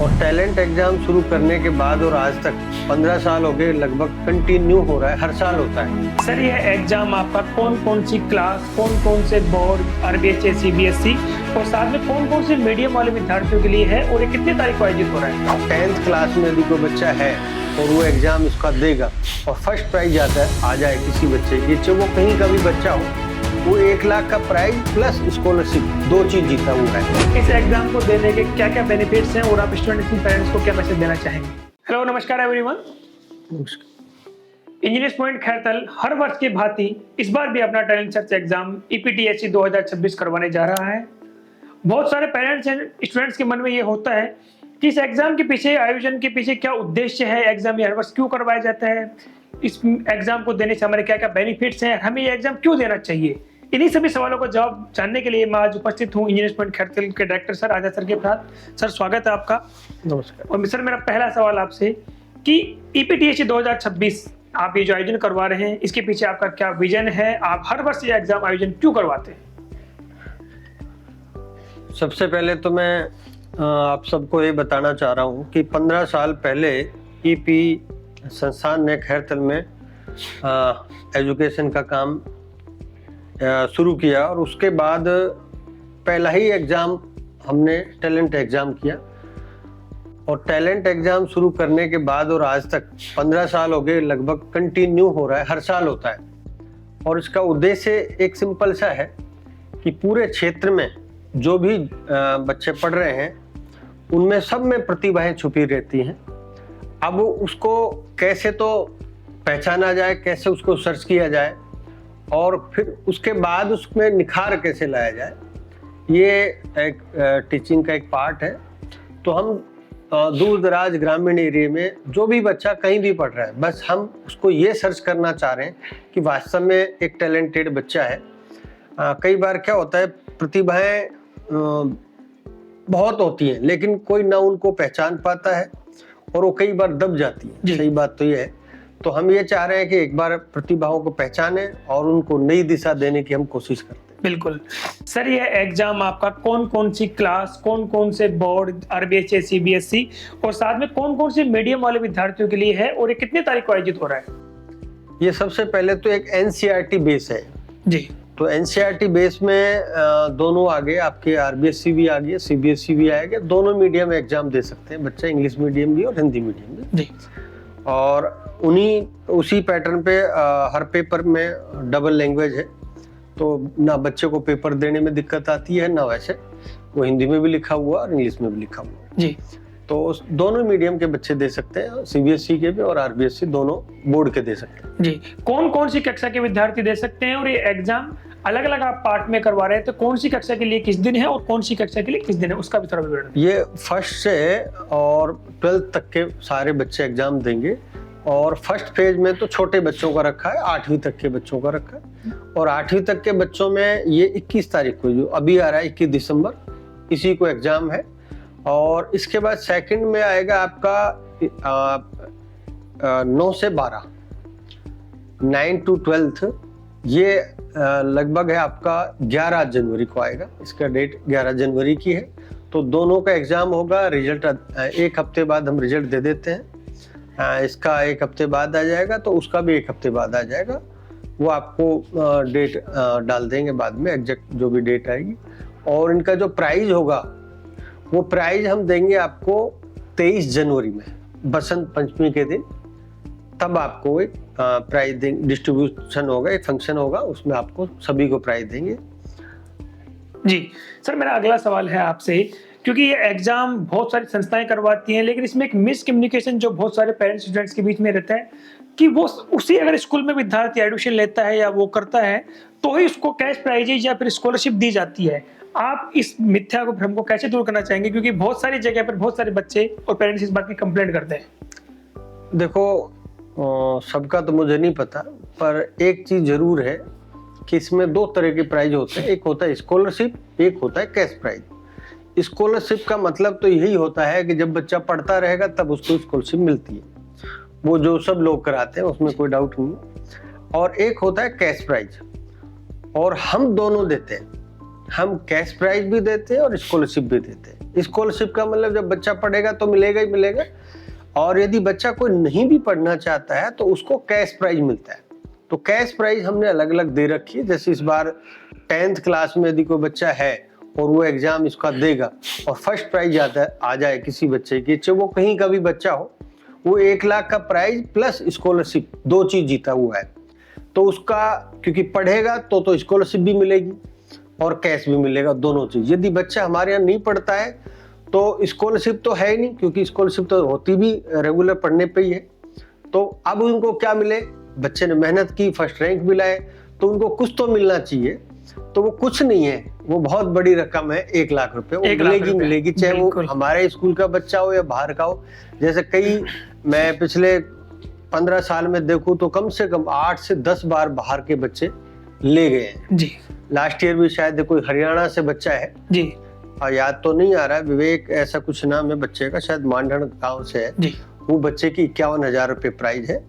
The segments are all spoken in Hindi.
और टैलेंट एग्जाम शुरू करने के बाद और आज तक 15 साल हो गए, लगभग कंटिन्यू हो रहा है, हर साल होता है। सर, ये एग्जाम आपका कौन कौन सी क्लास, कौन कौन से बोर्ड, आरबीएसई, सीबीएसई और साथ में कौन कौन से मीडियम वाले विद्यार्थियों के लिए है और ये कितनी तारीख को आयोजित हो रहा है? 10th क्लास में यदि कोई बच्चा है और वो एग्जाम इसका देगा और फर्स्ट प्राइज आ जाए किसी बच्चे की, चाहे वो कहीं का भी बच्चा हो, वो 1 लाख का प्राइज प्लस स्कॉलरशिप 2 चीज जीता हुआ है। इस एग्जाम को देने के क्या क्या बेनिफिट्स हैं और आप स्टूडेंट्स के पेरेंट्स को क्या मैसेज देना चाहेंगे? हेलो, नमस्कार एवरीवन। इंजीनियर्स पॉइंट खैरतल हर वर्ष की भांति इस बार भी अपना टैलेंट सर्च एग्जाम ईपीटीएससी 2026 करवाने जा रहा है। बहुत सारे पेरेंट्स एंड स्टूडेंट्स के मन में ये होता है कि इस एग्जाम के पीछे, आयोजन के पीछे क्या उद्देश्य है, एग्जाम ये हर वर्ष क्यों करवाया जाता है, इस एग्जाम को देने से हमारे क्या क्या बेनिफिट्स हैं, हमें ये एग्जाम क्यों देना चाहिए। इन्हीं सभी सवालों का जवाब जानने के लिए मैं आज उपस्थित हूँ इंजीनियर्स पॉइंट खैरतल के डायरेक्टर सर आजाद सर के साथ। सर, स्वागत है आपका। नमस्कार। और सर, मेरा पहला सवाल आपसे कि ईपीटीएससी 2026 आप ये जो आयोजन करवा रहे हैं, इसके पीछे आपका क्या विजन है, आप हर वर्ष ये एग्जाम आयोजन क्यों करवाते हैं? सबसे पहले तो मैं आप सबको ये बताना चाह रहा हूँ कि 15 साल पहले ईपी संस्थान ने खैरतल में एजुकेशन का काम शुरू किया और उसके बाद पहला ही एग्ज़ाम हमने टैलेंट एग्ज़ाम किया। और टैलेंट एग्ज़ाम शुरू करने के बाद और आज तक 15 साल हो गए, लगभग कंटिन्यू हो रहा है, हर साल होता है। और इसका उद्देश्य एक सिंपल सा है कि पूरे क्षेत्र में जो भी बच्चे पढ़ रहे हैं उनमें सब में प्रतिभाएं छुपी रहती हैं। अब उसको कैसे तो पहचाना जाए, कैसे उसको सर्च किया जाए और फिर उसके बाद उसमें निखार कैसे लाया जाए, ये एक टीचिंग का एक पार्ट है। तो हम दूर दराज ग्रामीण एरिया में जो भी बच्चा कहीं भी पढ़ रहा है, बस हम उसको ये सर्च करना चाह रहे हैं कि वास्तव में एक टैलेंटेड बच्चा है। कई बार क्या होता है, प्रतिभाएं बहुत होती हैं लेकिन कोई ना उनको पहचान पाता है और वो कई बार दब जाती है। सही बात तो ये है। तो हम ये चाह रहे हैं कि एक बार प्रतिभाओं को पहचाने और उनको नई दिशा देने की हम कोशिश करते हैं। बिल्कुल सर, ये एग्जाम आपका कौन कौन सी क्लास, कौन कौन से बोर्ड, आरबीएसई, सीबीएसई और साथ में कौन कौन से मीडियम वाले विद्यार्थियों के लिए है और ये कितनी तारीख को आयोजित हो रहा है? ये सबसे पहले तो एक एनसीईआरटी बेस है जी। तो एनसीईआरटी बेस में दोनों आगे आपके आरबीएसई भी आ गया, सीबीएसई भी आएगा। दोनों मीडियम एग्जाम दे सकते हैं बच्चे, इंग्लिश मीडियम भी और हिंदी मीडियम भी जी। और उसी पैटर्न पे हर पेपर में डबल लैंग्वेज है, तो ना बच्चे को पेपर देने में दिक्कत आती है, ना वैसे वो हिंदी में भी लिखा हुआ और इंग्लिश में भी लिखा हुआ जी। तो दोनों मीडियम के बच्चे दे सकते हैं, सीबीएसई के भी और आरबीएसई दोनों बोर्ड के दे सकते हैं। जी। कौन कौन सी कक्षा के विद्यार्थी दे सकते हैं और ये एग्जाम अलग अलग आप पार्ट में करवा रहे हैं, तो कौन सी कक्षा के लिए किस दिन है और कौन सी कक्षा के लिए किस दिन है, उसका भी थोड़ा विवरण। ये फर्स्ट से और 12th तक के सारे बच्चे एग्जाम देंगे और फर्स्ट फेज में तो छोटे बच्चों का रखा है, 8वीं तक के बच्चों का रखा है। और 8वीं तक के बच्चों में ये 21 तारीख को जो अभी आ रहा है 21 दिसंबर, इसी को एग्जाम है। और इसके बाद सेकंड में आएगा आपका 9 से 12, 9 to 12th, ये लगभग है आपका 11 जनवरी को आएगा। इसका डेट 11 जनवरी की है। तो दोनों का एग्जाम होगा। रिजल्ट 1 हफ्ते बाद हम रिजल्ट दे देते हैं। इसका 1 हफ्ते बाद आ जाएगा, तो उसका भी 1 हफ्ते बाद आ जाएगा। वो आपको डेट डाल देंगे बाद में, एग्जैक्ट जो भी डेट आएगी। और इनका जो प्राइज होगा वो प्राइज हम देंगे आपको 23 जनवरी में, बसंत पंचमी के दिन। तब आपको एक प्राइज देंगे, डिस्ट्रीब्यूशन होगा, एक फंक्शन होगा, उसमें आपको सभी को प्राइज देंगे। जी सर, मेरा अगला सवाल है आपसे, क्योंकि ये एग्जाम बहुत सारी संस्थाएं करवाती हैं, लेकिन इसमें एक मिसकम्युनिकेशन जो बहुत सारे पेरेंट्स स्टूडेंट्स के बीच में रहता है कि वो उसी अगर स्कूल में विद्यार्थी एडमिशन लेता है या वो करता है तो ही उसको कैश प्राइजेज या फिर स्कॉलरशिप दी जाती है। आप इस मिथ्या को, भ्रम को कैसे दूर करना चाहेंगे, क्योंकि बहुत सारी जगह पर बहुत सारे बच्चे और पेरेंट्स इस बात की कंप्लेंट करते हैं? देखो, सबका तो मुझे नहीं पता, पर एक चीज जरूर है कि इसमें 2 तरह के प्राइज होते हैं। एक होता है स्कॉलरशिप, एक होता है कैश प्राइज। स्कॉलरशिप का मतलब तो यही होता है कि जब बच्चा पढ़ता रहेगा तब उसको स्कॉलरशिप मिलती है, वो जो सब लोग कराते हैं, उसमें कोई डाउट नहीं। और एक होता है कैश प्राइज, और हम दोनों देते हैं। हम कैश प्राइज भी देते हैं और स्कॉलरशिप भी देते हैं। स्कॉलरशिप का मतलब जब बच्चा पढ़ेगा तो मिलेगा ही मिलेगा, और यदि बच्चा कोई नहीं भी पढ़ना चाहता है तो उसको कैश प्राइज मिलता है। तो कैश प्राइज हमने अलग अलग दे रखी है। जैसे इस बार 10th क्लास में यदि कोई बच्चा है और वो एग्जाम इसका देगा और फर्स्ट प्राइज आ जाए किसी बच्चे की, चाहे वो कहीं का भी बच्चा हो, वो 1 लाख का प्राइज प्लस स्कॉलरशिप 2 चीज जीता हुआ है। तो उसका क्योंकि पढ़ेगा तो स्कॉलरशिप भी मिलेगी और कैश भी मिलेगा, दोनों चीज। यदि बच्चा हमारे यहाँ नहीं पढ़ता है तो स्कॉलरशिप तो है ही नहीं, क्योंकि स्कॉलरशिप तो होती भी रेगुलर पढ़ने पे ही है। तो अब उनको क्या मिले, बच्चे ने मेहनत की, फर्स्ट रैंक भी लाए, तो उनको कुछ तो मिलना चाहिए। तो वो कुछ नहीं है, वो बहुत बड़ी रकम है, 1 लाख रुपए मिलेगी, चाहे वो हमारे स्कूल का बच्चा हो या बाहर का हो। जैसे कई मैं पिछले 15 साल में देखूं तो कम से कम 8 से 10 बार बाहर के बच्चे ले गए हैं जी। लास्ट ईयर भी शायद कोई हरियाणा से बच्चा है जी, और याद तो नहीं आ रहा है, विवेक ऐसा कुछ नाम है बच्चे का, शायद मांडण गांव से है जी। वो बच्चे की 51,000 रुपए प्राइज है।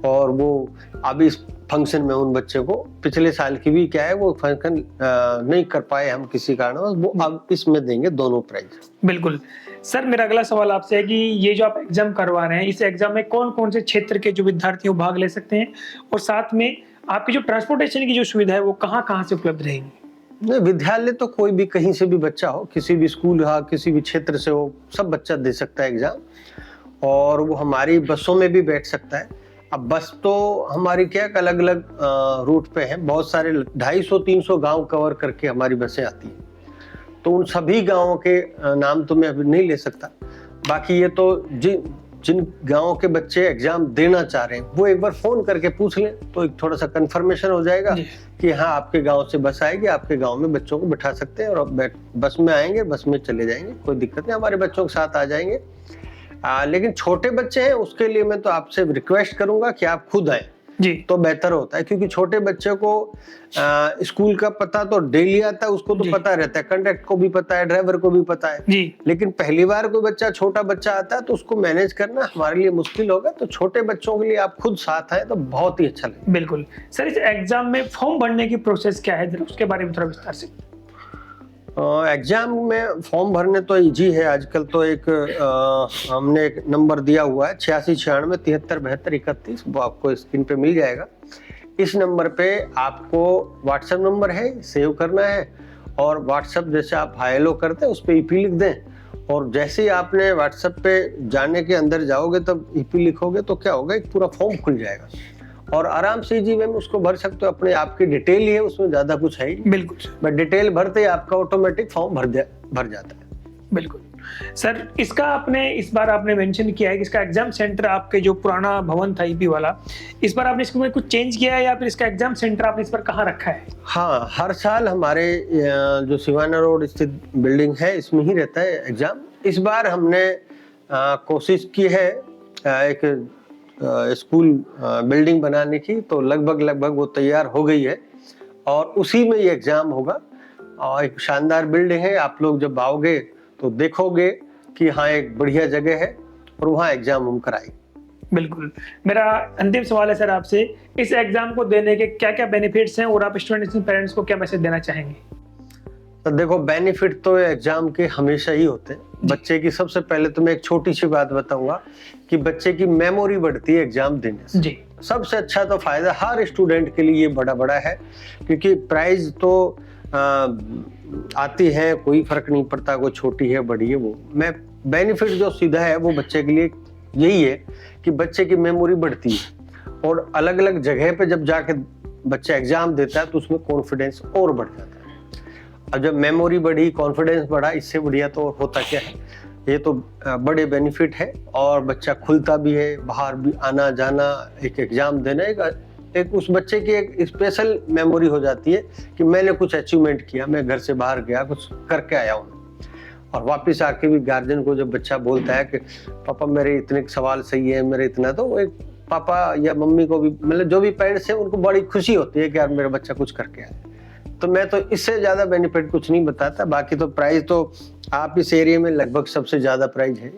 और वो अभी इस फंक्शन में उन बच्चे को पिछले साल की भी क्या है वो फंक्शन नहीं कर पाए हम किसी कारण, वो अब इसमें देंगे दोनों प्राइज। बिल्कुल सर, मेरा अगला सवाल आपसे है कि ये जो आप एग्जाम करवा रहे हैं, इस एग्जाम में कौन कौन से क्षेत्र के जो विद्यार्थी भाग ले सकते हैं, और साथ में आपकी जो ट्रांसपोर्टेशन की जो सुविधा है वो कहाँ से उपलब्ध रहेगी? नहीं, विद्यालय तो कोई भी कहीं से भी बच्चा हो, किसी भी स्कूल हो, किसी भी क्षेत्र से हो, सब बच्चा दे सकता है एग्जाम, और वो हमारी बसों में भी बैठ सकता है। अब बस तो हमारी क्या अलग अलग रूट पे है, बहुत सारे 250-300 गांव कवर करके हमारी बसें आती हैं। तो उन सभी गांवों के नाम तो मैं अभी नहीं ले सकता, बाकी ये तो जिन गांवों के बच्चे एग्जाम देना चाह रहे हैं वो एक बार फोन करके पूछ लें तो एक थोड़ा सा कंफर्मेशन हो जाएगा कि हाँ आपके गांव से बस आएगी, आपके गांव में बच्चों को बिठा सकते हैं और बस में आएंगे, बस में चले जाएंगे, कोई दिक्कत नहीं, हमारे बच्चों के साथ आ जाएंगे। लेकिन छोटे बच्चे हैं उसके लिए मैं तो आपसे रिक्वेस्ट करूंगा कि आप खुद आए जी, तो बेहतर होता है, क्योंकि छोटे बच्चे को स्कूल का पता तो डेली आता है, उसको तो पता रहता है, कंडक्टर को भी पता है, ड्राइवर को भी पता है जी। लेकिन पहली बार कोई बच्चा छोटा बच्चा आता है तो उसको मैनेज करना हमारे लिए मुश्किल होगा। तो छोटे बच्चों के लिए आप खुद साथ आए तो बहुत ही अच्छा लगेगा। बिल्कुल सर, इस एग्जाम में फॉर्म भरने की प्रोसेस क्या है, उसके बारे में थोड़ा विस्तार से। एग्जाम में फॉर्म भरने तो इजी है आजकल, तो एक हमने एक नंबर दिया हुआ है 8696737231, वो आपको स्क्रीन पे मिल जाएगा। इस नंबर पे आपको व्हाट्सएप नंबर है, सेव करना है, और व्हाट्सएप जैसे आप हाय हेलो करते हैं उस पर ईपी लिख दें, और जैसे ही आपने व्हाट्सएप पे जाने के अंदर जाओगे तब ईपी लिखोगे तो क्या होगा, एक पूरा फॉर्म खुल जाएगा और आराम से इजी वे में उसको भर सकते हो। अपने आपकी डिटेल ही है, उसमें ज्यादा कुछ है ही। बिल्कुल, बट डिटेल भरते ही आपका ऑटोमेटिक फॉर्म भर जाता है। बिल्कुल सर, इसका आपने इस बार आपने मेंशन किया है कि इसका एग्जाम सेंटर आपके जो पुराना भवन था ईपी वाला, इस बार आपने इसमें कुछ चेंज किया है या फिर इसका एग्जाम सेंटर आपने इस बार कहाँ रखा है? हाँ, हर साल हमारे जो सिवाना रोड स्थित बिल्डिंग है इसमें ही रहता है एग्जाम। इस बार हमने कोशिश की है एक स्कूल बिल्डिंग बनाने की, तो लगभग वो तैयार हो गई है और उसी में ये एग्जाम होगा। और एक शानदार बिल्डिंग है, आप लोग जब आओगे तो देखोगे कि हाँ एक बढ़िया जगह है और वहाँ एग्जाम हम कराएंगे। बिल्कुल, मेरा अंतिम सवाल है सर आपसे, इस एग्जाम को देने के क्या क्या बेनिफिट्स हैं और आप स्टूडेंट्स पेरेंट्स को क्या मैसेज देना चाहेंगे? तो देखो, बेनिफिट तो एग्जाम के हमेशा ही होते हैं। बच्चे की सबसे पहले तो मैं एक छोटी सी बात बताऊंगा कि बच्चे की मेमोरी बढ़ती है एग्जाम देने से जी। सबसे अच्छा तो फायदा हर स्टूडेंट के लिए ये बड़ा है, क्योंकि प्राइज तो आती है, कोई फर्क नहीं पड़ता, कोई छोटी है बड़ी है, वो मैं बेनिफिट जो सीधा है वो बच्चे के लिए यही है कि बच्चे की मेमोरी बढ़ती है और अलग अलग जगह पे जब जाके बच्चा एग्जाम देता है तो उसमें कॉन्फिडेंस और बढ़ जाता है। अब जब मेमोरी बढ़ी, कॉन्फिडेंस बढ़ा, इससे बढ़िया तो होता क्या है। ये तो बड़े बेनिफिट है और बच्चा खुलता भी है, बाहर भी आना जाना, एक एग्जाम देना, एक उस बच्चे की एक स्पेशल मेमोरी हो जाती है कि मैंने कुछ अचीवमेंट किया, मैं घर से बाहर गया, कुछ करके आया हूँ। और वापस आके भी गार्जियन को जब बच्चा बोलता है कि पापा मेरे इतने सवाल सही है, मेरे इतना, तो वो एक पापा या मम्मी को भी, मतलब जो भी पेरेंट्स हैं उनको बड़ी खुशी होती है कि यार मेरा बच्चा कुछ करके आया। तो मैं तो इससे ज्यादा बेनिफिट कुछ नहीं बताता। बाकी तो प्राइस तो आप इस एरिया में लगभग सबसे ज्यादा प्राइस है।